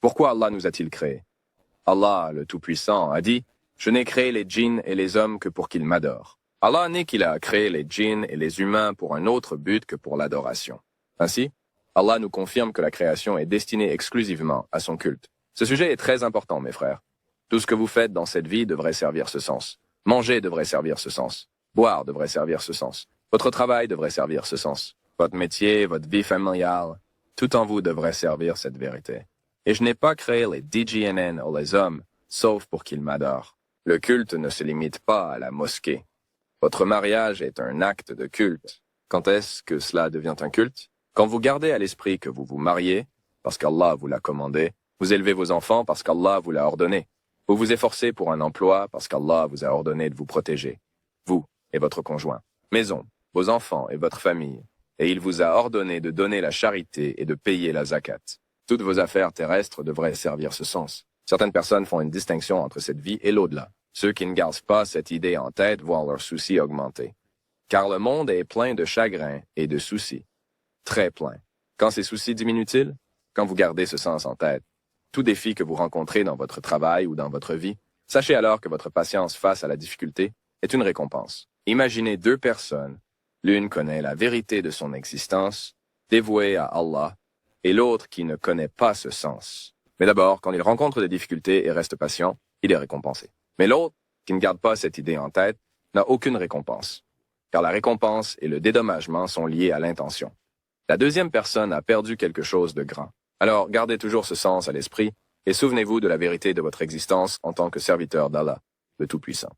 Pourquoi Allah nous a-t-il créés? Allah, le Tout-Puissant, a dit « Je n'ai créé les djinns et les hommes que pour qu'ils m'adorent ». Allah n'est qu'il a créé les djinns et les humains pour un autre but que pour l'adoration. Ainsi, Allah nous confirme que la création est destinée exclusivement à son culte. Ce sujet est très important, mes frères. Tout ce que vous faites dans cette vie devrait servir ce sens. Manger devrait servir ce sens. Boire devrait servir ce sens. Votre travail devrait servir ce sens. Votre métier, votre vie familiale, tout en vous devrait servir cette vérité. Et je n'ai pas créé les DJNN ou les hommes, sauf pour qu'ils m'adorent. Le culte ne se limite pas à la mosquée. Votre mariage est un acte de culte. Quand est-ce que cela devient un culte? Quand vous gardez à l'esprit que vous vous mariez, parce qu'Allah vous l'a commandé, vous élevez vos enfants parce qu'Allah vous l'a ordonné. Vous vous efforcez pour un emploi parce qu'Allah vous a ordonné de vous protéger. Vous et votre conjoint, maison, vos enfants et votre famille. Et il vous a ordonné de donner la charité et de payer la zakat. Toutes vos affaires terrestres devraient servir ce sens. Certaines personnes font une distinction entre cette vie et l'au-delà. Ceux qui ne gardent pas cette idée en tête voient leurs soucis augmenter. Car le monde est plein de chagrins et de soucis. Très plein. Quand ces soucis diminuent-ils? Quand vous gardez ce sens en tête. Tout défi que vous rencontrez dans votre travail ou dans votre vie, sachez alors que votre patience face à la difficulté est une récompense. Imaginez deux personnes. L'une connaît la vérité de son existence, dévouée à Allah, et l'autre qui ne connaît pas ce sens. Mais d'abord, quand il rencontre des difficultés et reste patient, il est récompensé. Mais l'autre, qui ne garde pas cette idée en tête, n'a aucune récompense. Car la récompense et le dédommagement sont liés à l'intention. La deuxième personne a perdu quelque chose de grand. Alors, gardez toujours ce sens à l'esprit et souvenez-vous de la vérité de votre existence en tant que serviteur d'Allah, le Tout-Puissant.